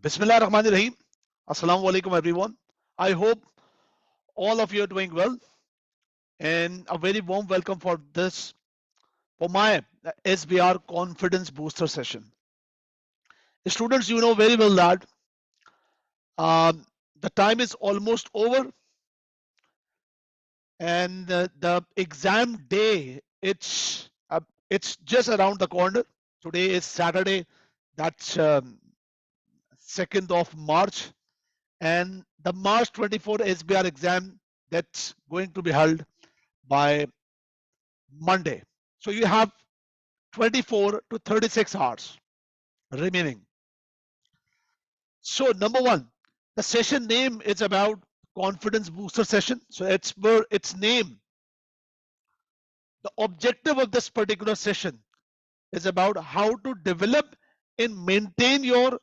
Bismillah Rahman Rahim. Assalamu alaikum everyone. I hope all of you are doing well and a very warm welcome for my SBR confidence booster session. Students, you know very well that the time is almost over and the exam day it's just around the corner. Today is Saturday, that's 2nd of March, and the March 24 SBR exam that's going to be held by Monday. So you have 24 to 36 hours remaining. So number one, the session name is about confidence booster session. So it's where its name. The objective of this particular session is about how to develop and maintain your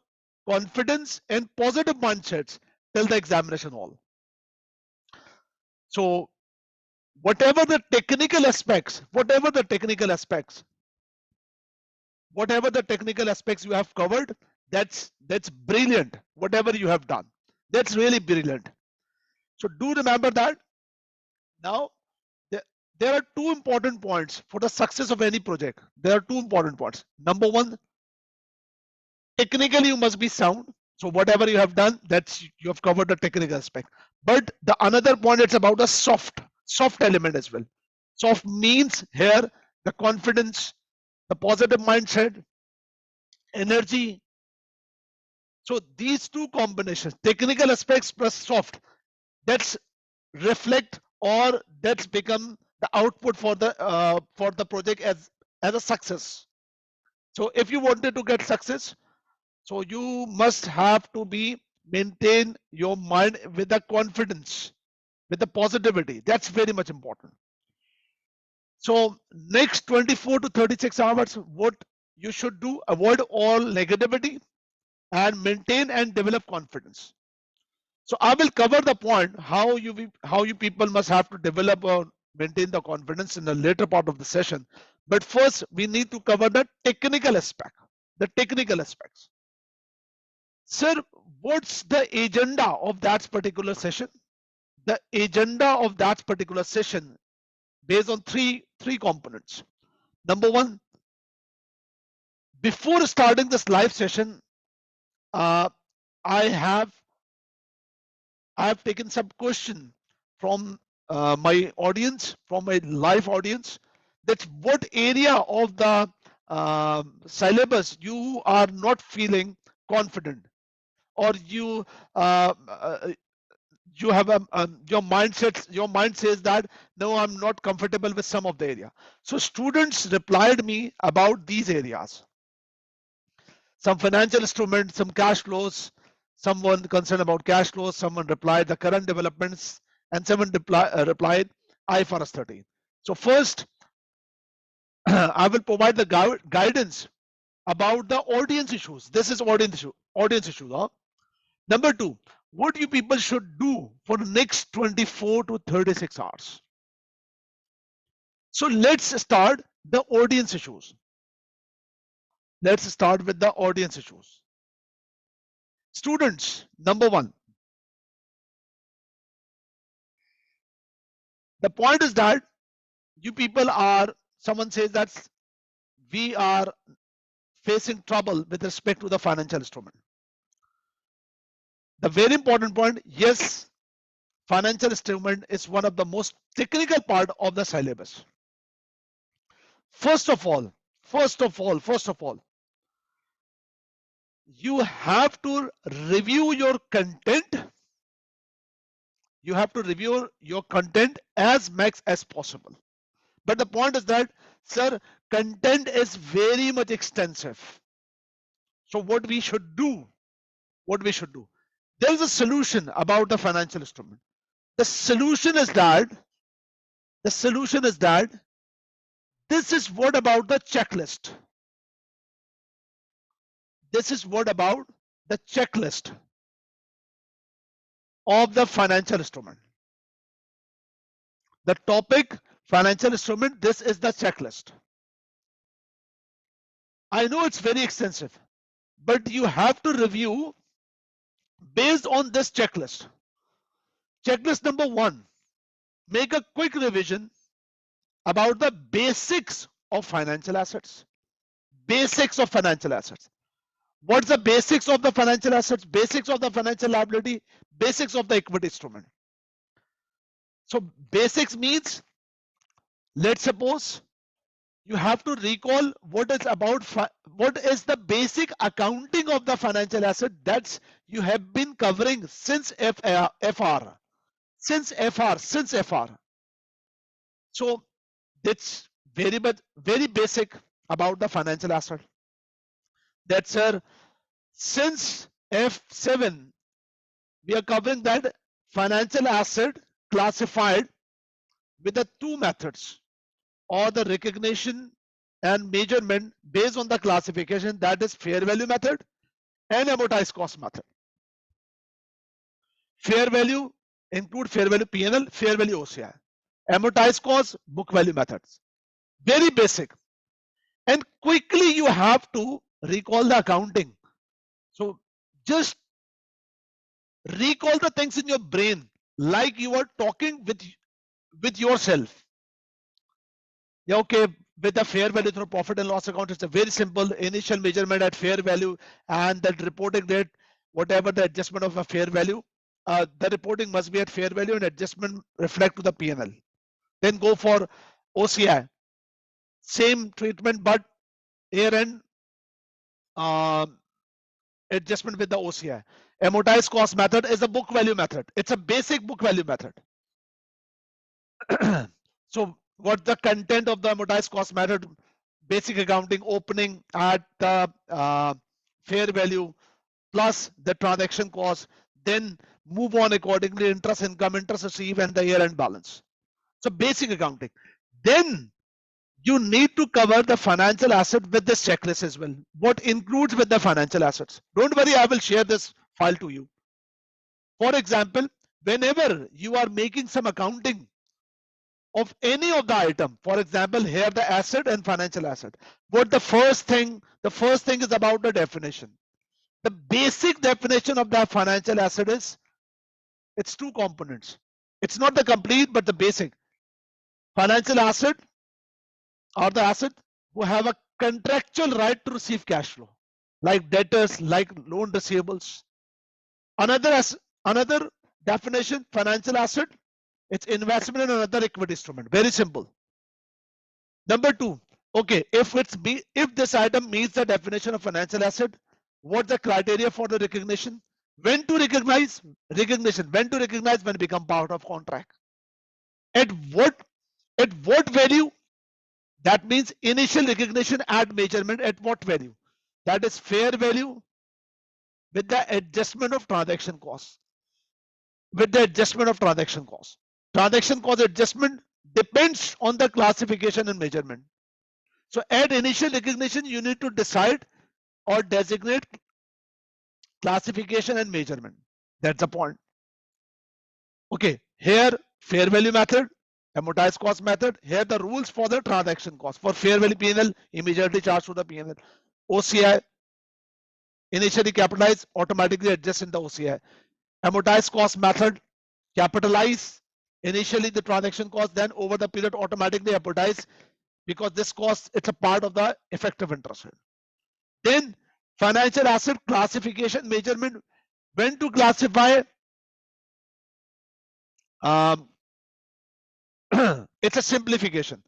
confidence and positive mindsets till the examination hall. So whatever the technical aspects you have covered, that's brilliant. Whatever you have done, that's really brilliant. So do remember that. Now there are two important points for the success of any project. There are two important points. Number one, technically you must be sound. So whatever you have done, that's you have covered the technical aspect. But the another point, it's about a soft element as well. Soft means here the confidence, the positive mindset, energy. So these two combinations, technical aspects plus soft, that's reflect or that's become the output for the project as a success. So if you wanted to get success, so you must have to be maintain your mind with the confidence, with the positivity. That's very much important. So next 24 to 36 hours, what you should do, avoid all negativity and maintain and develop confidence. So I will cover the point how you people must have to develop or maintain the confidence in the later part of the session. But first we need to cover the technical aspect, the technical aspects. Sir, what's the agenda of that particular session? The agenda of that particular session based on three components. Number one, before starting this live session, I have taken some question from my audience, from my live audience, that what area of the syllabus you are not feeling confident, or you you have your mind says that no, I'm not comfortable with some of the area. So students replied me about these areas: some financial instruments, some cash flows, someone concerned about cash flows, someone replied the current developments, and someone replied IFRS 13. So first, I will provide the guidance about the audience issues. This is audience issues. Huh? Number two, what you people should do for the next 24 to 36 hours. So let's start the audience issues. Let's start with the audience issues. Students, number one, the point is that you people are, someone says that we are facing trouble with respect to the financial instrument. The very important point, yes, financial instrument is one of the most technical part of the syllabus. First of all, you have to review your content. You have to review your content as much as possible. But the point is that, sir, content is very much extensive. So what we should do, there is a solution about the financial instrument. The solution is that this is what about the checklist. This is what about the checklist of the financial instrument. The topic financial instrument, this is the checklist. I know it's very extensive, but you have to review based on this checklist. Checklist number 1, make a quick revision about the basics of financial assets. Basics of financial assets. What's the basics of the financial assets? Basics of the financial liability, basics of the equity instrument. So basics means, let's suppose you have to recall what is about what is the basic accounting of the financial asset that's you have been covering since FR. Since FR. So that's very basic about the financial asset. That's since F7 we are covering that financial asset classified with the two methods, or the recognition and measurement based on the classification, that is fair value method and amortized cost method. Fair value include fair value P&L, fair value OCI. Amortized cost, book value methods. Very basic. And quickly you have to recall the accounting. So just recall the things in your brain like you are talking with yourself. Yeah, okay, with the fair value through profit and loss account, it's a very simple initial measurement at fair value, and that reporting date, whatever the adjustment of a fair value, the reporting must be at fair value and adjustment reflect to the P&L. Then go for OCI, same treatment, but year-end adjustment with the OCI. Amortized cost method is a book value method. It's a basic book value method. So what the content of the amortized cost method? Basic accounting, opening at the fair value plus the transaction cost, then move on accordingly, interest income, interest received, and the year-end balance. So basic accounting. Then you need to cover the financial asset with this checklist as well. What includes with the financial assets? Don't worry, I will share this file to you. For example, whenever you are making some accounting of any of the item, for example, here the asset and financial asset, what the first thing is about the definition. The basic definition of the financial asset is, it's two components. It's not the complete, but the basic. Financial asset are the asset who have a contractual right to receive cash flow, like debtors, like loan receivables. Another definition, financial asset, it's investment in another equity instrument. Very simple. Number 2, okay, if this item meets the definition of financial asset, what's the criteria for the recognition? When to recognize? Recognition. When to recognize? When it become part of contract. At what value? That means initial recognition at measurement at what value? That is fair value with the adjustment of transaction costs. With the adjustment of transaction costs. Transaction cost adjustment depends on the classification and measurement. So at initial recognition, you need to decide or designate classification and measurement. That's the point. Okay, here fair value method, amortized cost method. Here the rules for the transaction cost. For fair value P&L, immediately charged to the P&L. OCI, initially capitalized, automatically adjust in the OCI. Amortized cost method, capitalize initially the transaction cost, then over the period automatically amortize, because this cost, it's a part of the effective interest rate. Then financial asset classification measurement, when to classify. It's a simplification.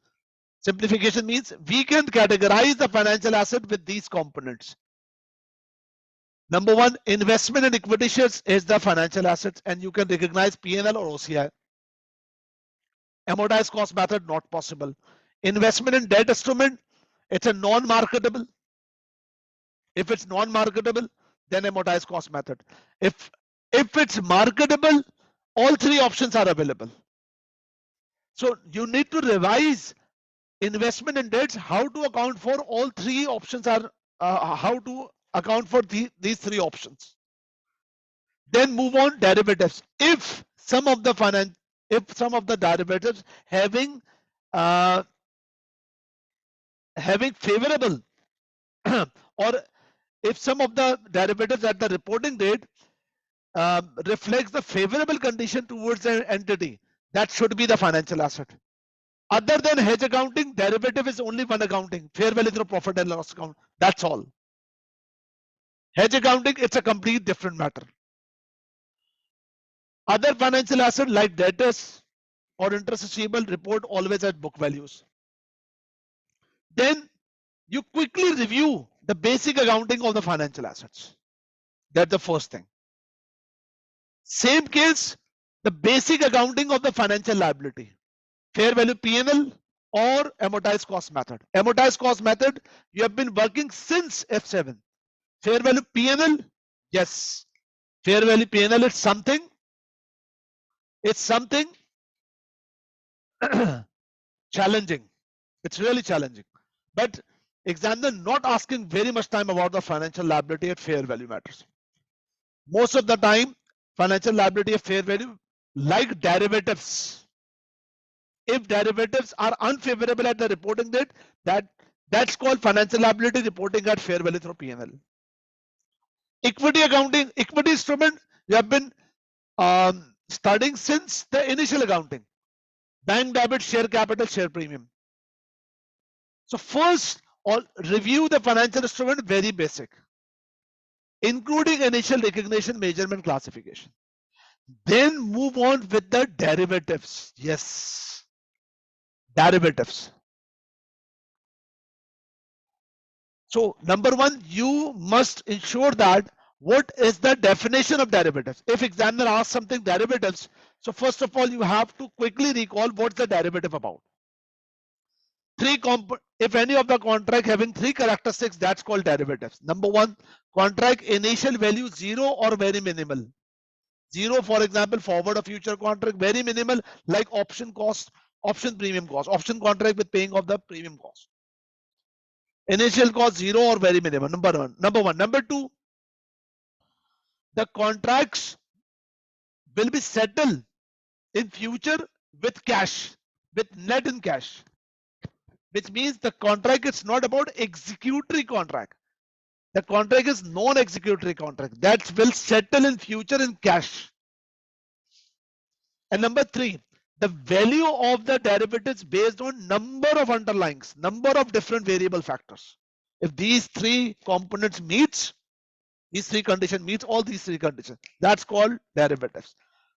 Simplification means we can categorize the financial asset with these components. Number 1, investment in equity shares is the financial assets, and you can recognize P&L or OCI. Amortized cost method, not possible. Investment in debt instrument, it's a non-marketable. If it's non-marketable, then amortized cost method. If it's marketable, all three options are available. So you need to revise investment in debts, how to account for all three options are, how to account for these three options. Then move on derivatives. If some of the derivatives having favorable or if some of the derivatives at the reporting date reflects the favorable condition towards an entity, that should be the financial asset. Other than hedge accounting, derivative is only one accounting, fair value through profit and loss account. That's all. Hedge accounting, it's a complete different matter. Other financial assets like debtors or interest receivable report always at book values. Then you quickly review the basic accounting of the financial assets. That's the first thing. Same case, the basic accounting of the financial liability. Fair value P&L or amortized cost method. Amortized cost method, you have been working since F7. Fair value P&L, yes. Fair value P&L is something. It's something challenging. It's really challenging. But examiner not asking very much time about the financial liability at fair value matters. Most of the time, financial liability at fair value, like derivatives. If derivatives are unfavorable at the reporting date, that's called financial liability reporting at fair value through P&L. Equity accounting, equity instrument, you have been studying since the initial accounting. Bank debit, share capital, share premium. So first, review the financial instrument, very basic, including initial recognition, measurement, classification. Then move on with the derivatives. Yes, derivatives. So number one, you must ensure that what is the definition of derivatives. If examiner asks something derivatives, so first of all, you have to quickly recall what's the derivative about. If any of the contract having three characteristics, that's called derivatives. Number one, contract initial value 0 or very minimal. 0, for example, forward or future contract, very minimal, like option cost, option premium cost, option contract with paying of the premium cost. Initial cost 0 or very minimal. Number one. Number two, the contracts will be settled in future with cash, with net in cash, which means the contract is not about executory contract. The contract is non-executory contract that will settle in future in cash. And number three, the value of the derivatives based on number of underlyings, number of different variable factors. If these three components meets, these three conditions meets all these three conditions, that's called derivatives.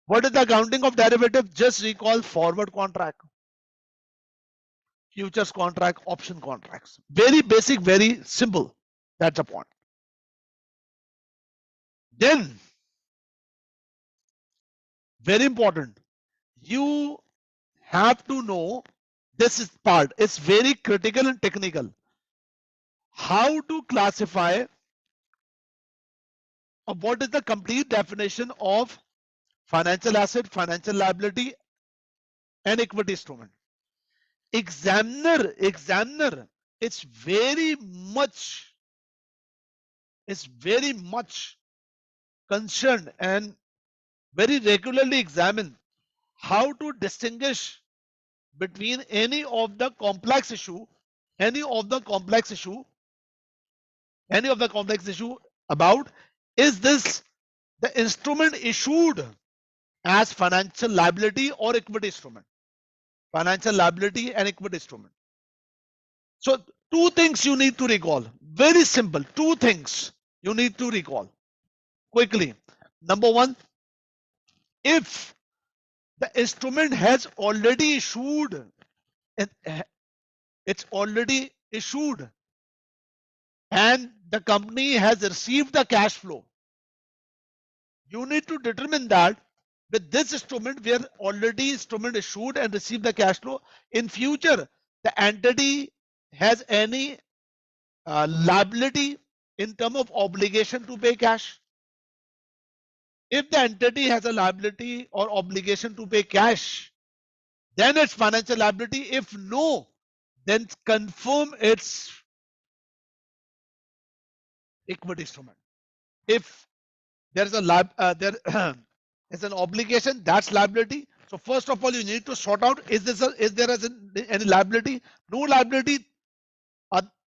What is the accounting of derivative? Just recall forward contract, futures contract, option contracts. Very basic, very simple. That's the point. Then, very important, you have to know this is part. It's very critical and technical. How to classify what is the complete definition of financial asset, financial liability, and equity instrument. Examiner, it's very much concerned and very regularly examine how to distinguish between any of the complex issue about, is this the instrument issued as financial liability or equity instrument? Financial liability and equity instrument. So two things you need to recall. Very simple. Two things you need to recall quickly. Number one, if the instrument has already issued, it's already issued, and the company has received the cash flow, you need to determine that with this instrument where already instrument issued and received the cash flow, in future the entity has any liability in terms of obligation to pay cash. If the entity has a liability or obligation to pay cash, then it's financial liability. If no, then confirm it's equity instrument. If there is a there is an obligation, that's liability. So first of all, you need to sort out, is there any liability? No liability.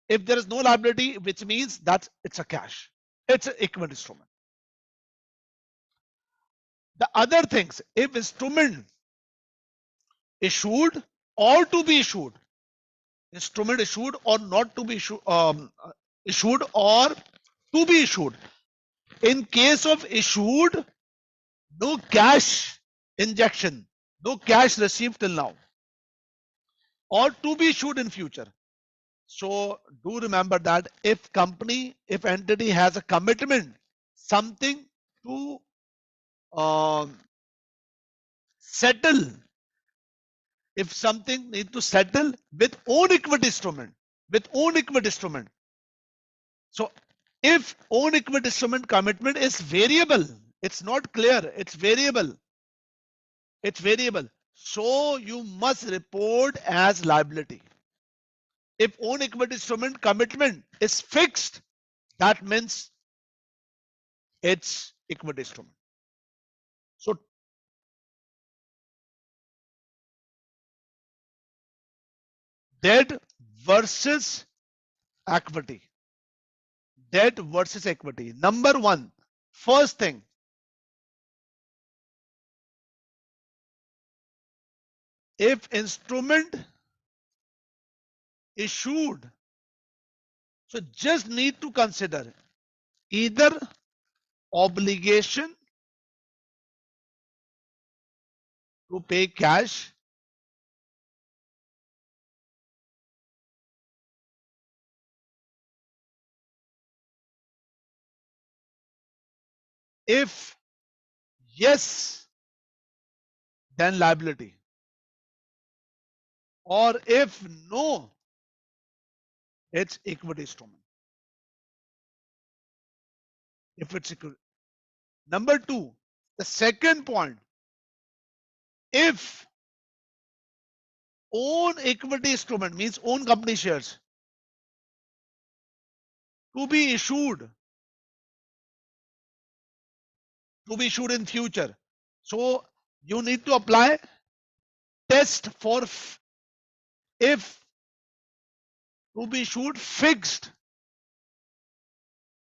If there is no liability, which means that it's a cash, it's an equity instrument. The other things, if instrument issued or to be issued, instrument issued or not to be issued, issued or to be issued. In case of issued, no cash injection, no cash received till now, or to be issued in future. So do remember that if company, if entity has a commitment, something to um, settle, if something need to settle with own equity instrument, with own equity instrument. So if own equity instrument commitment is variable, it's not clear, it's variable, it's variable. So you must report as liability. If own equity instrument commitment is fixed, that means it's equity instrument. So debt versus equity. Debt versus equity. Number one, first thing, if instrument issued, so just need to consider either obligation to pay cash, if yes, then liability, or if no, it's equity instrument. If it's equity. Number two, the second point, if own equity instrument means own company shares to be issued, in future, so you need to apply test for if to be issued fixed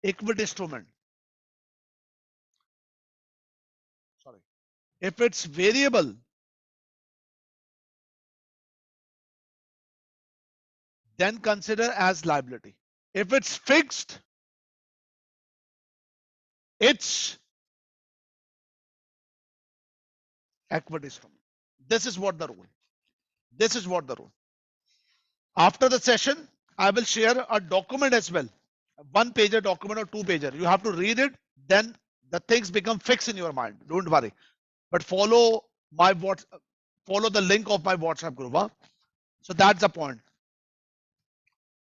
equity instrument. Sorry, if it's variable, then consider as liability. If it's fixed, it's equity instrument. This is what the rule. This is what the rule. After the session, I will share a document as well. One pager document or two pager. You have to read it, then the things become fixed in your mind. Don't worry. But follow my follow the link of my WhatsApp group. Huh? So that's the point.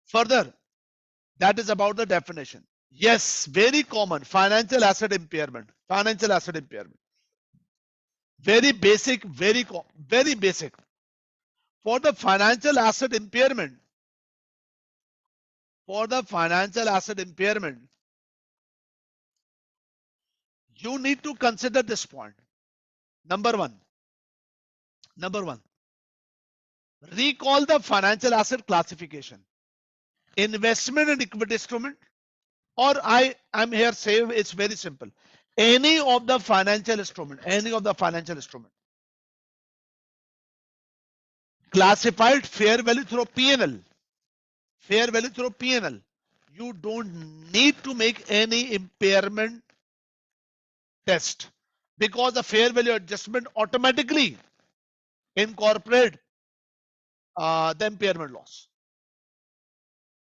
Further, that is about the definition. Yes, very common. Financial asset impairment. Financial asset impairment. Very basic, very basic. For the financial asset impairment, you need to consider this point. Number one, recall the financial asset classification. Investment and equity instrument, or I'm here saying it's very simple. Any of the financial instrument, classified fair value through P&L, you don't need to make any impairment test, because the fair value adjustment automatically incorporate the impairment loss.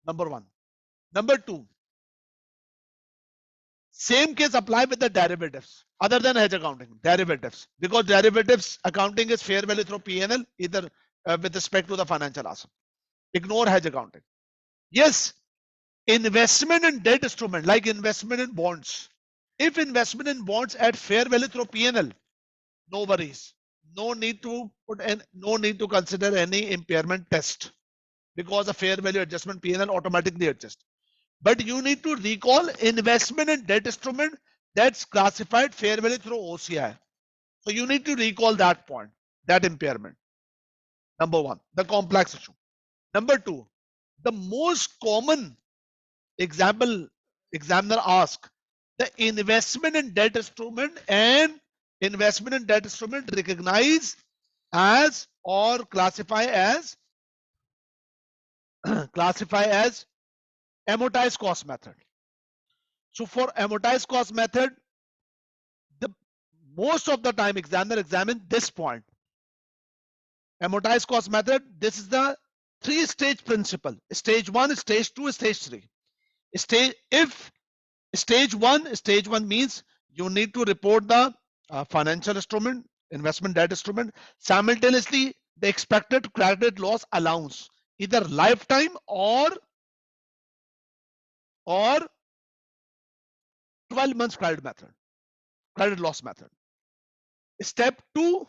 Number one. Number two, same case apply with the derivatives other than hedge accounting. Derivatives, because derivatives accounting is fair value through P&L, either with respect to the financial asset. Ignore hedge accounting. Yes, investment in debt instrument like investment in bonds. If investment in bonds at fair value through P&L, no worries. No need to consider any impairment test, because the fair value adjustment P&L automatically adjusts. But you need to recall investment in debt instrument that's classified fair value through OCI. So you need to recall that point, that impairment. Number one, the complex issue. Number two, the most common examiner ask, the investment in debt instrument and investment in debt instrument recognized as or classify as amortized cost method. So for amortized cost method, the most of the time examiner examine this point. Amortized cost method, this is the three-stage principle. Stage 1, stage 2, stage 3. If stage 1 means you need to report the financial instrument, investment debt instrument, simultaneously the expected credit loss allowance, either lifetime or 12 months credit loss method. Step 2,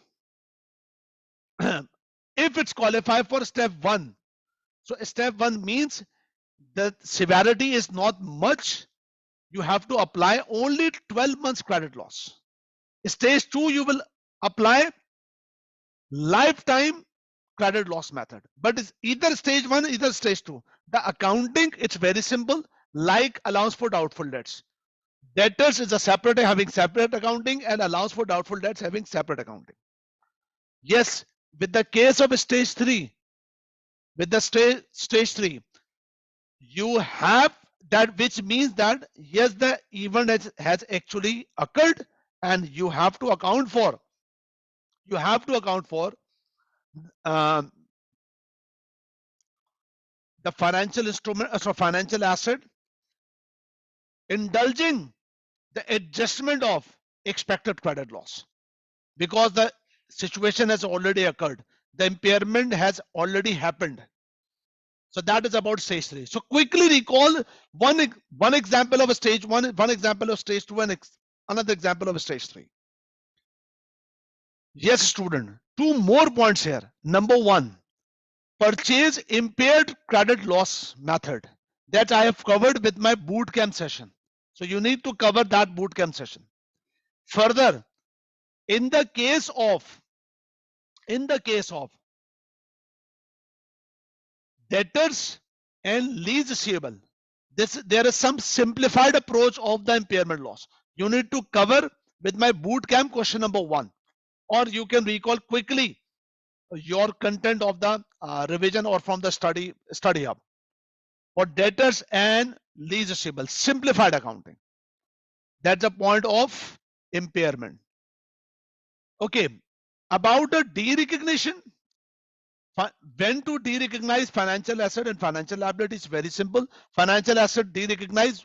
if it's qualified for step 1, so step 1 means the severity is not much, you have to apply only 12 months credit loss. Stage 2, you will apply lifetime credit loss method, but it's either stage 1, either stage 2. The accounting, it's very simple, like allowance for doubtful debts. Debtors is a separate, having separate accounting, and allowance for doubtful debts having separate accounting. Yes, with the case of stage 3, with the stage 3, you have that, which means that yes, the event has actually occurred, and you have to account for um, the financial instrument, so financial asset, indulging the adjustment of expected credit loss, because the situation has already occurred, the impairment has already happened. So that is about stage 3. So quickly recall one example of a stage 1, one example of stage 2, and another example of a stage 3. Yes, student, 2 more points here. Number 1, purchase impaired credit loss method, that I have covered with my boot camp session. So you need to cover that boot camp session. Further, in the case of debtors and lease receivable, there is some simplified approach of the impairment loss. You need to cover with my boot camp question number 1, or you can recall quickly your content of the revision or from the study hub. For debtors and lease receivable, simplified accounting, that's the point of impairment. Okay, about the derecognition, when to derecognize financial asset and financial liability is very simple. Financial asset derecognize,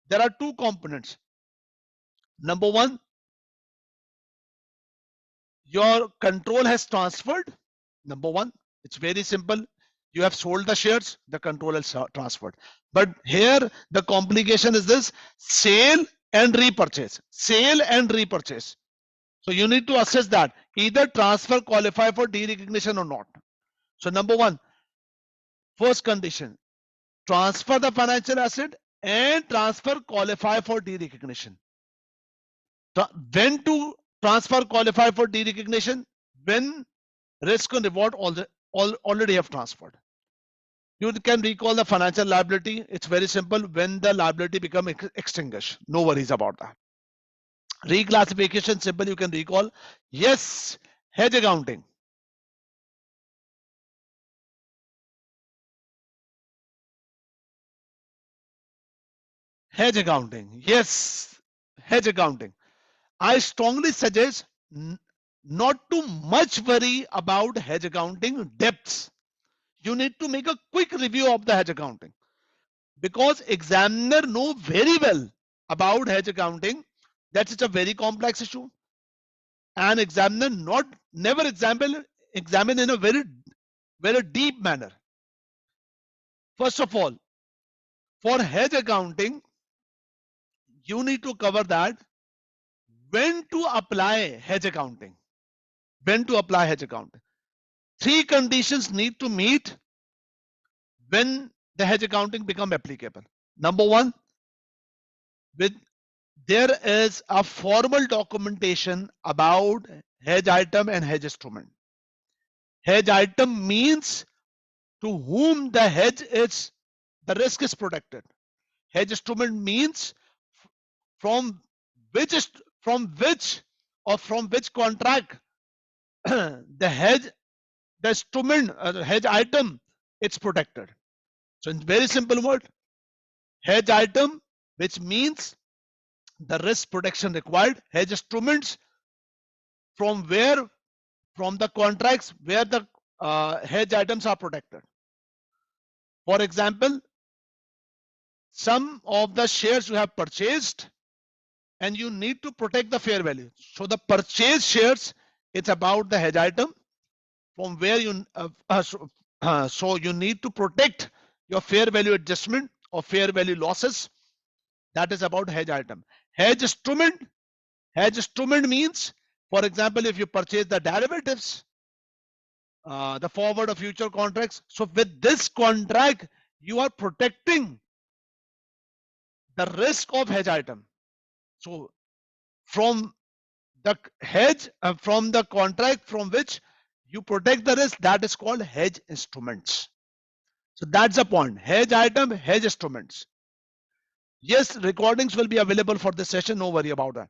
there are 2 components. Number 1, your control has transferred. Number 1, it's very simple. You have sold the shares, the control is transferred. But here the complication is this: sale and repurchase. Sale and repurchase. So you need to assess that either transfer qualify for derecognition or not. So number 1, first condition, transfer the financial asset and transfer qualify for derecognition. When to transfer qualify for derecognition? When risk and reward already have transferred. You can recall the financial liability. It's very simple. When the liability become extinguished, no worries about that. Reclassification, simple, you can recall. Yes, hedge accounting. Hedge accounting. Yes, hedge accounting. I strongly suggest not too much worry about hedge accounting depths. You need to make a quick review of the hedge accounting, because examiner know very well about hedge accounting, that it's a very complex issue, and examiner never examine in a very deep manner. First of all, for hedge accounting, you need to cover that when to apply hedge accounting. When to apply hedge accounting. 3 conditions need to meet when the hedge accounting become applicable. Number 1, there is a formal documentation about hedge item and hedge instrument. Hedge item means to whom the hedge is, the risk is protected. Hedge instrument means from which or from which contract the hedge, the instrument, hedge item, it's protected. So in very simple word, hedge item, which means the risk protection required, hedge instruments, from where, from the contracts where the hedge items are protected. For example, some of the shares you have purchased and you need to protect the fair value. So the purchase shares, it's about the hedge item from where you so you need to protect your fair value adjustment or fair value losses. That is about hedge item. Hedge instrument means, for example, if you purchase the derivatives, the forward or future contracts, so with this contract you are protecting the risk of hedge item. So from the hedge, from the contract from which you protect the risk, that is called hedge instruments. So that's the point. Hedge item, hedge instruments. Yes, recordings will be available for this session, no worry about that.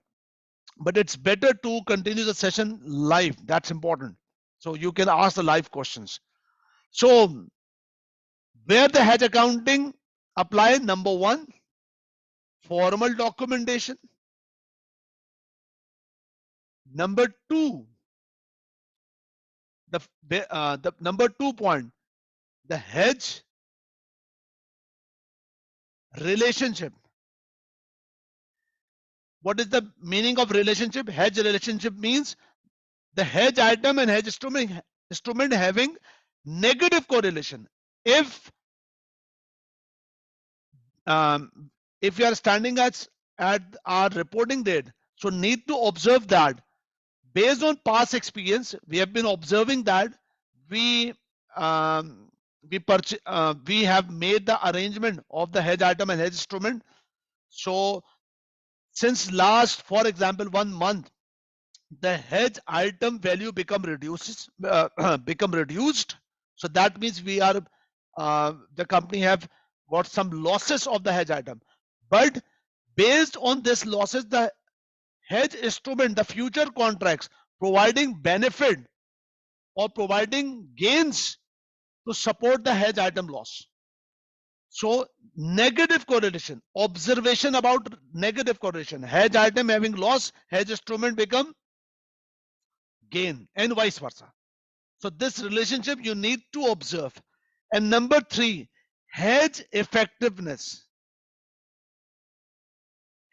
But it's better to continue the session live. That's important. So you can ask the live questions. So where the hedge accounting apply? Number one, formal documentation. Number two, the number 2 point, the hedge relationship. What is the meaning of relationship? Hedge relationship means the hedge item and hedge instrument having negative correlation. If you are standing at our reporting date, so need to observe that based on past experience, we have been observing that we have made the arrangement of the hedge item and hedge instrument. So since last, for example, 1 month, the hedge item value become reduced. So that means we are the company have got some losses of the hedge item. But based on this losses, the hedge instrument, the future contracts providing benefit or providing gains to support the hedge item loss. So negative correlation, observation about negative correlation, hedge item having loss, hedge instrument become gain, and vice versa. So this relationship you need to observe. And number 3, hedge effectiveness.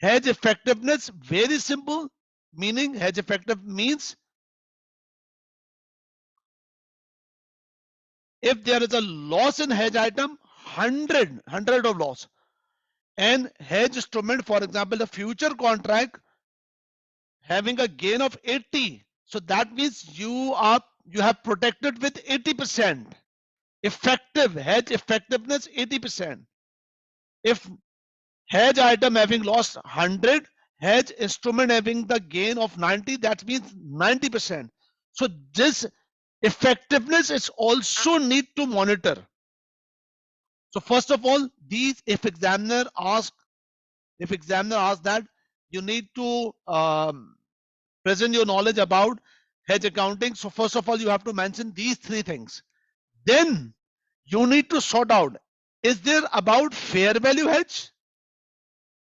Hedge effectiveness, very simple meaning. Hedge effective means if there is a loss in hedge item, 100 of loss, and hedge instrument, for example, the future contract having a gain of 80, so that means you have protected with 80%. Effective hedge effectiveness 80%. If hedge item having lost 100, hedge instrument having the gain of 90, that means 90%. So this effectiveness is also need to monitor. So first of all, these, if examiner asks that, you need to present your knowledge about hedge accounting. So first of all, you have to mention these 3 things. Then you need to sort out, is there about fair value hedge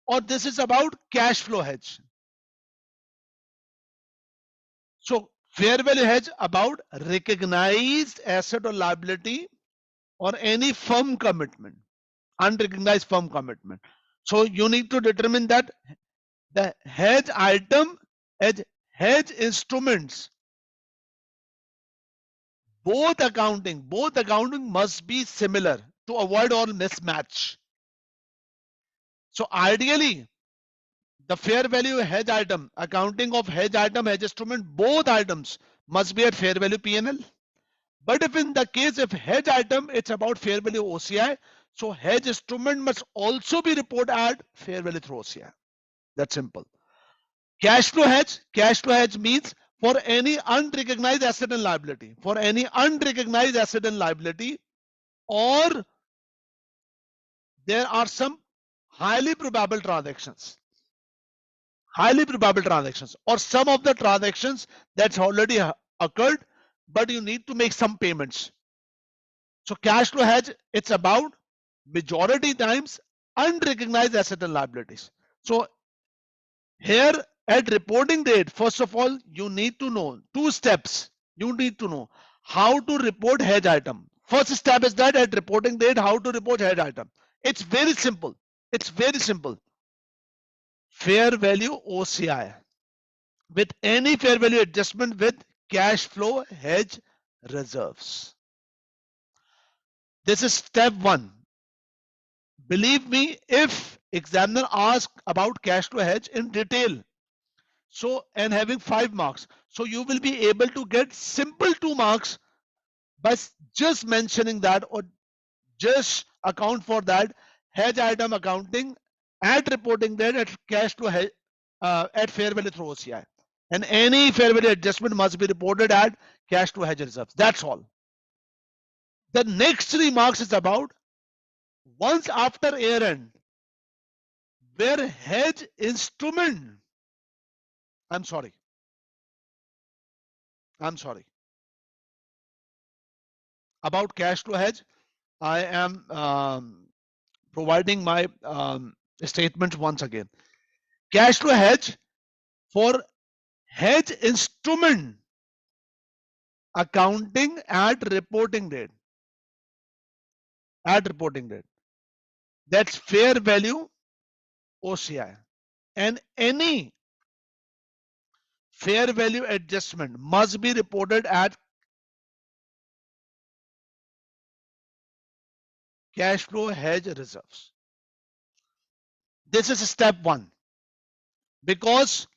or this is about cash flow hedge? So fair value hedge about recognized asset or liability or any firm commitment, unrecognized firm commitment. So you need to determine that the hedge item, hedge instruments, both accounting must be similar to avoid all mismatch. So ideally, the fair value hedge item, accounting of hedge item, hedge instrument, both items must be at fair value P&L. But if in the case of hedge item, it's about fair value OCI, so hedge instrument must also be reported at fair value through OCI. That's simple. Cash flow hedge means for any unrecognized asset and liability, or there are some highly probable transactions. highly probable transactions or some of the transactions that's already occurred, but you need to make some payments. So cash flow hedge, it's about majority times unrecognized asset and liabilities. So here at reporting date, first of all, you need to know two steps. You need to know how to report hedge item. First step is that at reporting date, how to report hedge item. It's very simple. It's very simple. Fair value OCI with any fair value adjustment with cash flow hedge reserves. This is step one. Believe me, if examiner asks about cash flow hedge in detail, so and having 5 marks, so you will be able to get simple 2 marks by just mentioning that or just account for that hedge item accounting at reporting date at cash flow hedge at fair value through OCI. And any fair value adjustment must be reported at cash flow hedge reserves. That's all. The next 3 marks is about once after year end, where hedge instrument, I'm sorry, about cash flow hedge, I am providing my statement once again. Cash flow hedge for hedge instrument accounting at reporting date. At reporting date. That's fair value OCI. And any fair value adjustment must be reported at cash flow hedge reserves. This is step one. Because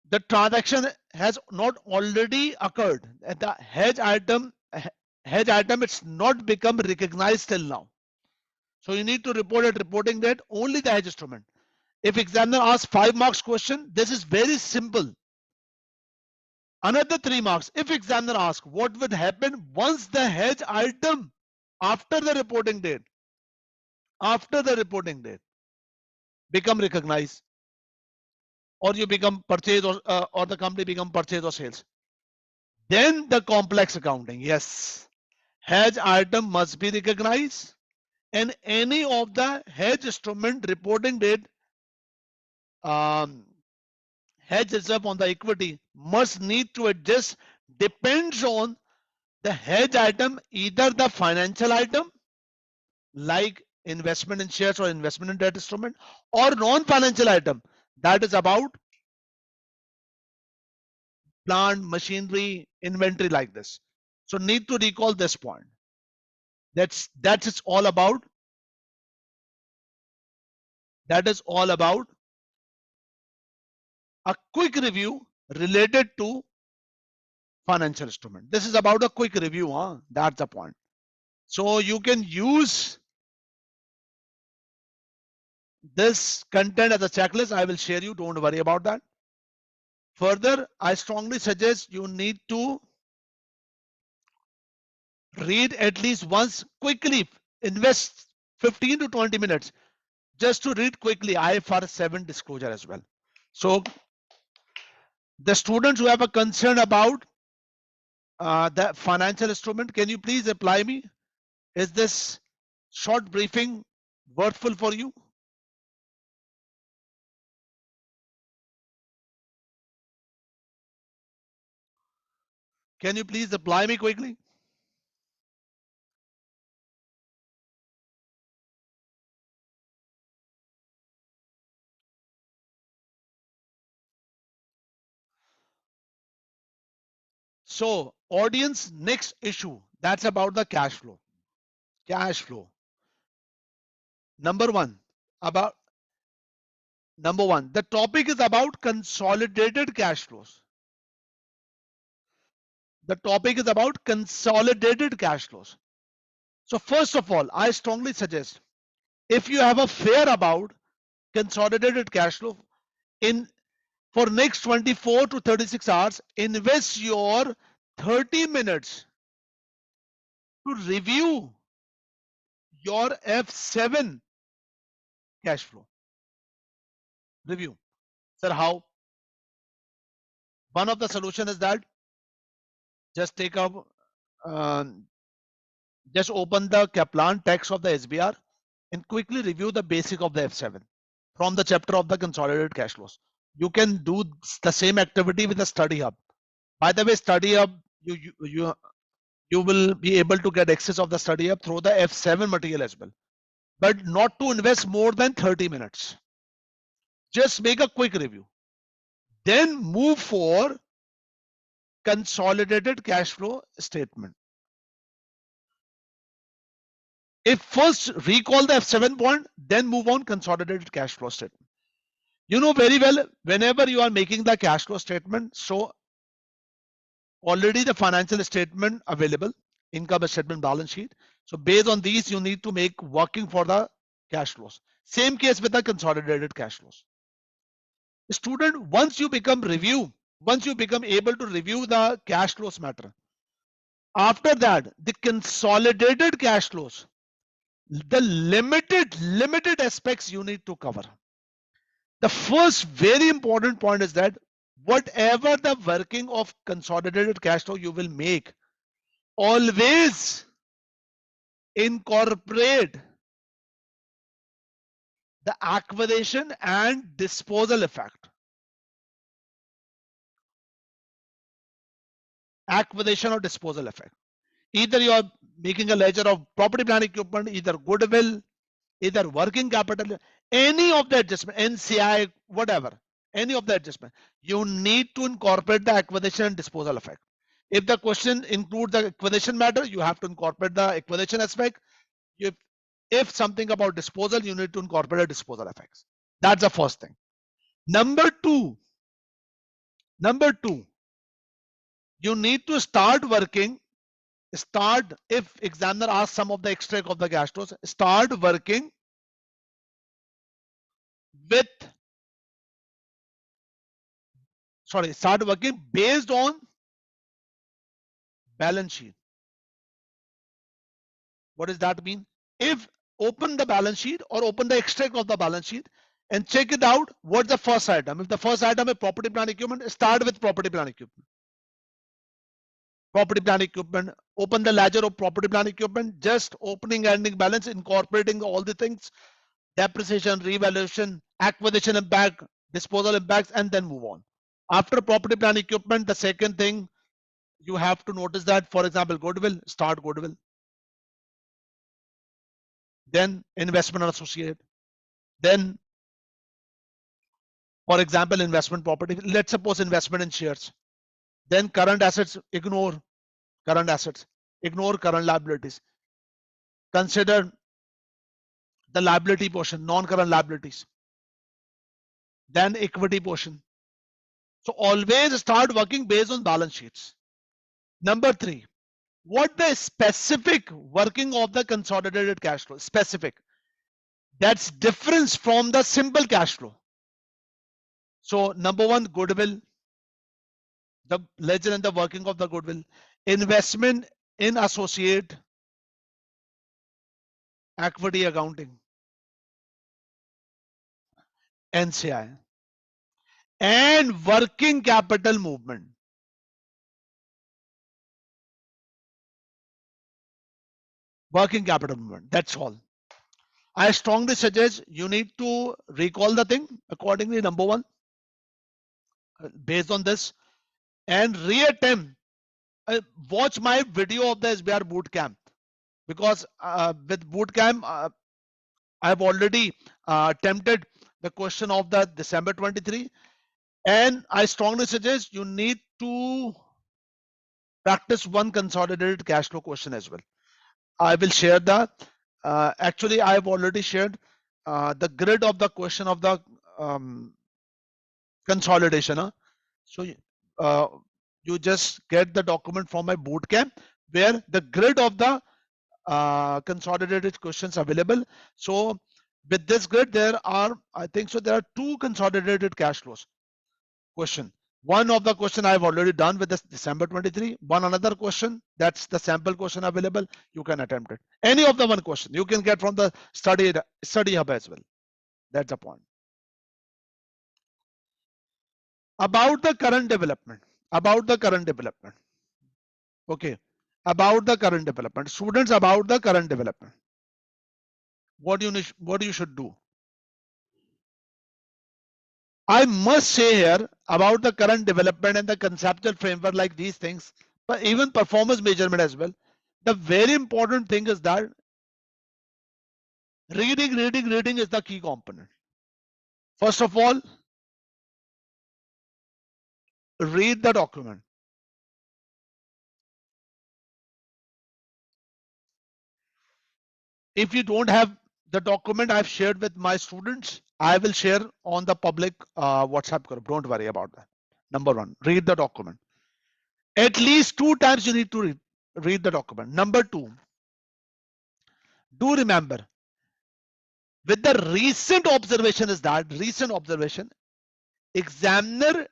the transaction has not already occurred. The hedge item it's not become recognized till now. So you need to report at reporting date only the hedge instrument. If examiner asks 5 marks question, this is very simple. Another 3 marks. If examiner asks what would happen once the hedge item after the reporting date become recognized, or you become purchase or the company become purchase or sales, then the complex accounting, yes, hedge item must be recognized and any of the hedge instrument reporting date hedge reserve on the equity must need to adjust depends on the hedge item, either the financial item like investment in shares or investment in debt instrument, or non-financial item that is about plant, machinery, inventory like this. So need to recall this point. That's it's all about. That is all about a quick review related to financial instrument. This is about a quick review, huh? That's the point. So you can use this content as a checklist. I will share you. Don't worry about that. Further, I strongly suggest you need to read at least once quickly. Invest 15 to 20 minutes just to read quickly IFRS 7 disclosure as well. So the students who have a concern about the financial instrument, can you please apply me? Is this short briefing worthful for you? Can you please apply me quickly? So audience, next issue, that's about the cash flow. Cash flow. Number one, the topic is about consolidated cash flows. The topic is about consolidated cash flows. So first of all, I strongly suggest if you have a fear about consolidated cash flow in for next 24 to 36 hours, invest your 30 minutes to review your F7 cash flow. Review. Sir, how? One of the solution is that just take up, just open the Kaplan text of the SBR and quickly review the basic of the F7 from the chapter of the consolidated cash flows. You can do the same activity with the study hub. By the way, study hub, you will be able to get access of the study hub through the F7 material as well, but not to invest more than 30 minutes. Just make a quick review. Then move for consolidated cash flow statement. If first recall the F7 point, then move on consolidated cash flow statement. You know very well, whenever you are making the cash flow statement, so already the financial statement available, income statement, balance sheet. So based on these, you need to make working for the cash flows. Same case with the consolidated cash flows. Student, once you become able to review the cash flows matter, after that, the consolidated cash flows, the limited aspects you need to cover. The first very important point is that whatever the working of consolidated cash flow you will make, always incorporate the acquisition and disposal effect. Acquisition or disposal effect. Either you are making a ledger of property, plant, equipment, either goodwill, either working capital, any of the adjustment, NCI, whatever, any of the adjustment, you need to incorporate the acquisition and disposal effect. If the question includes the acquisition matter, you have to incorporate the acquisition aspect. If something about disposal, you need to incorporate disposal effects. That's the first thing. Number two, you need to start working. If examiner asks some of the extract of the cash flows, start working based on balance sheet. What does that mean? If open the balance sheet or open the extract of the balance sheet and check it out, what's the first item? If the first item is property, plant, equipment, start with property, plant, equipment. Property, plant, equipment. Open the ledger of property, plant, equipment. Just opening ending balance, incorporating all the things, depreciation, revaluation, acquisition impact, disposal impacts, and then move on. After property, plant, equipment, the second thing you have to notice that, for example, goodwill, start goodwill. Then investment and associate. Then, for example, investment property. Let's suppose investment in shares. Then current assets, ignore current assets, ignore current liabilities. Consider the liability portion, non-current liabilities. Then equity portion. So always start working based on balance sheets. Number three, what the specific working of the consolidated cash flow? Specific. That's difference from the simple cash flow. So number one, goodwill, the ledger and the working of the goodwill. Investment in associate, equity accounting, NCI, and working capital movement. Working capital movement. That's all. I strongly suggest you need to recall the thing accordingly. Number one, based on this, and reattempt. Watch my video of the SBR bootcamp, because with bootcamp, I've already attempted the question of the December 23, and I strongly suggest you need to practice one consolidated cash flow question as well. I will share the, actually I've already shared the grid of the question of the consolidation. So you just get the document from my bootcamp where the grid of the consolidated questions available. So with this grid, there are, I think so, there are two consolidated cash flows question. One of the question I've already done with this December 23. One another question, that's the sample question available. You can attempt it. Any of the one question you can get from the study hub as well. That's the point. About the current development. About the current development. Okay. About the current development. Students, about the current development. What you should do? I must say here about the current development and the conceptual framework like these things, but even performance measurement as well. The very important thing is that reading is the key component. First of all, read the document. If you don't have the document I've shared with my students, I will share on the public WhatsApp group. Don't worry about that. Number one, read the document. At least 2 times you need to read the document. Number two, do remember, with the recent observation is that recent observation, examiner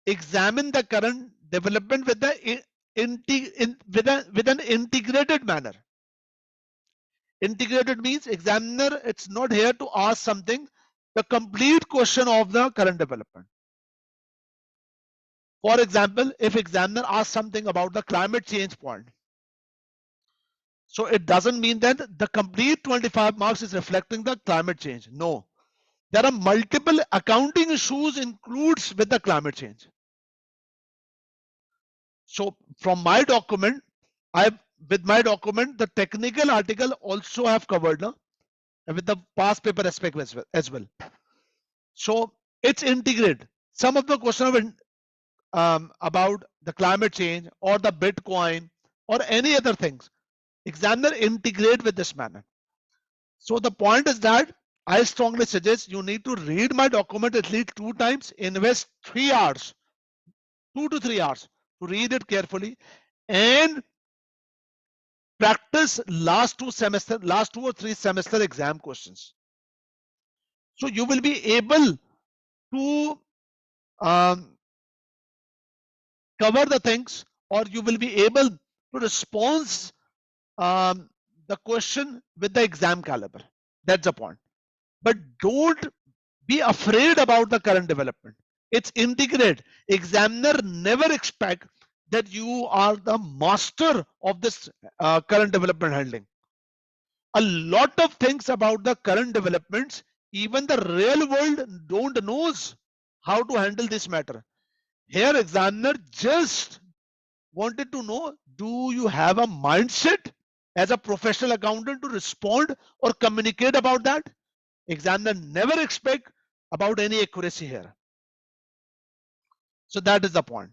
examine the current development with the with an integrated manner. Integrated means examiner, it's not here to ask something, the complete question of the current development. For example, if examiner asks something about the climate change point, so it doesn't mean that the complete 25 marks is reflecting the climate change. No, there are multiple accounting issues includes with the climate change. So from my document, with my document, the technical article also have covered with the past paper aspect as well. So it's integrated. Some of the question about the climate change or the Bitcoin or any other things, examiner integrate with this manner. So the point is that I strongly suggest you need to read my document at least 2 times, invest 3 hours, 2 to 3 hours to read it carefully, and practice last 2 or 3 semester exam questions. So you will be able to cover the things, or you will be able to respond the question with the exam caliber. That's the point. But don't be afraid about the current development. It's integrate. Examiner never expect that you are the master of this current development handling. A lot of things about the current developments, even the real world don't knows how to handle this matter. Here examiner just wanted to know, do you have a mindset as a professional accountant to respond or communicate about that? Examiner never expect about any accuracy here. So that is the point.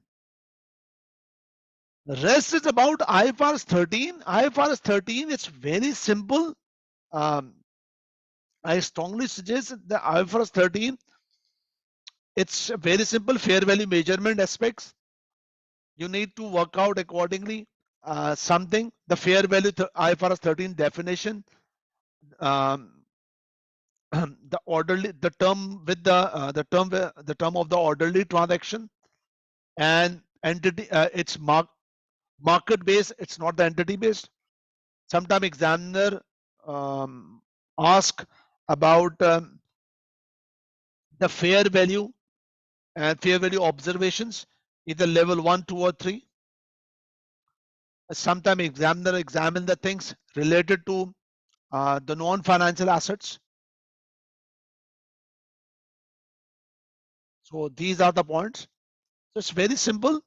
The rest is about IFRS 13. IFRS 13 is very simple. I strongly suggest the IFRS 13. It's very simple, fair value measurement aspects. You need to work out accordingly. Something, the fair value IFRS 13 definition, the orderly, the term with the term of the orderly transaction, and entity. It's market based. It's not the entity based. Sometimes examiner ask about the fair value and fair value observations, either level 1, 2, or 3. Sometimes examiner examine the things related to the non-financial assets. So these are the points. So it's very simple.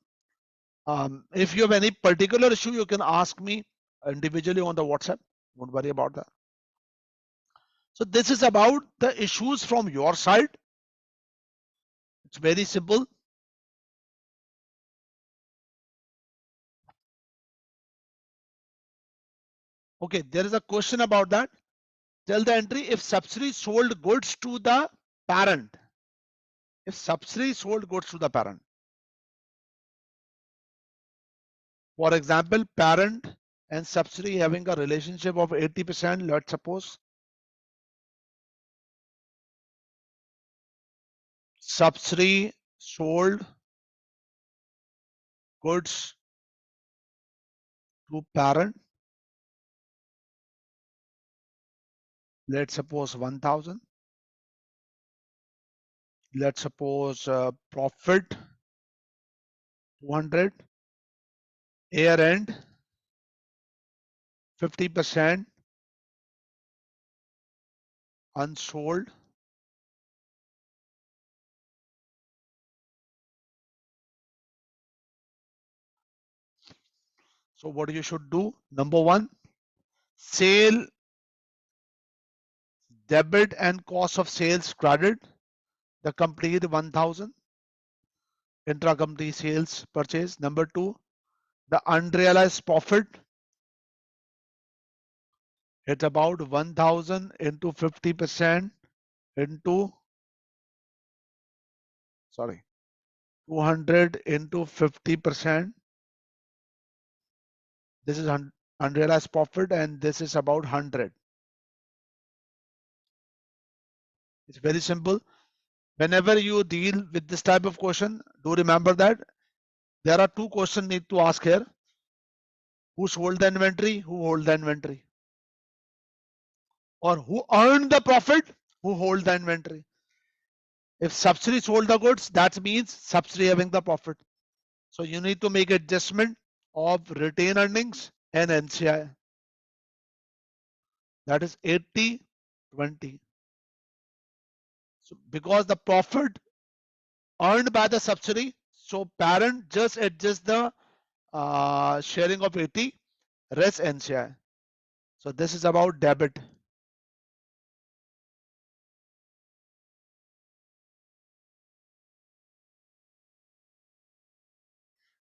If you have any particular issue, you can ask me individually on the WhatsApp. Don't worry about that. So this is about the issues from your side. It's very simple. Okay, there is a question about that. Tell the entry if subsidiary sold goods to the parent. If subsidiary sold goods to the parent. For example, parent and subsidiary having a relationship of 80%, let's suppose. Subsidiary sold goods to parent. Let's suppose 1000. let's suppose profit 200, year end 50% unsold. So what you should do, number one, sale debit and cost of sales credit, the complete 1000 intra-company sales purchase. Number two, the unrealized profit, it's about 1000 into 50% into, sorry, 200 into 50%. This is unrealized profit and this is about 100. It's very simple. Whenever you deal with this type of question, do remember that there are two questions need to ask here. Who sold the inventory? Who hold the inventory? Or who earned the profit? Who hold the inventory? If subsidiary sold the goods, that means subsidiary having the profit. So you need to make adjustment of retained earnings and NCI. That is 80-20. So because the profit earned by the subsidiary, so parent just adjust the sharing of 80, rest NCI. So this is about debit.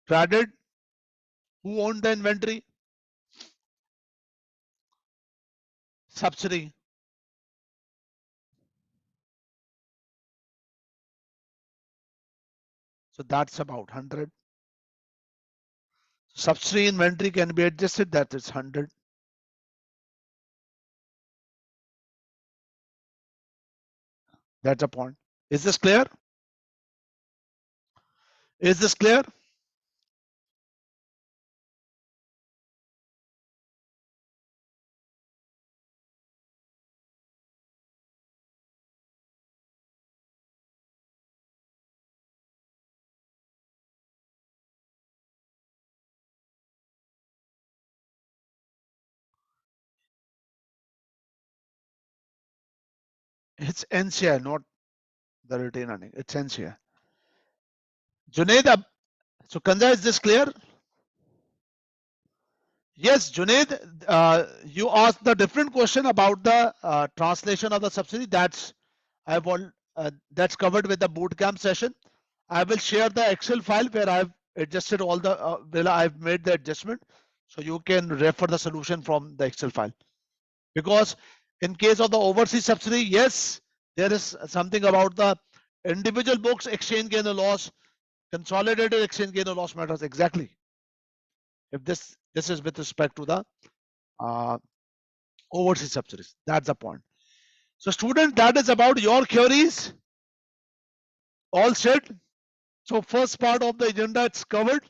Credit, who owned the inventory? Subsidiary. So that's about 100. Subsidiary inventory can be adjusted, that is 100. That's a point. Is this clear? Is this clear? It's NCI, not the retained earning. It's NCI. Junaid, so Kanja, is this clear? Yes, Junaid, you asked the different question about the translation of the subsidy. That's covered with the bootcamp session. I will share the Excel file where I've adjusted all the where I've made the adjustment, so you can refer the solution from the Excel file. Because in case of the overseas subsidy, yes, there is something about the individual books exchange gain or loss, consolidated exchange gain or loss matters exactly. If this is with respect to the uh, overseas subsidies, that's the point. So student, that is about your queries. All set. So first part of the agenda it's covered.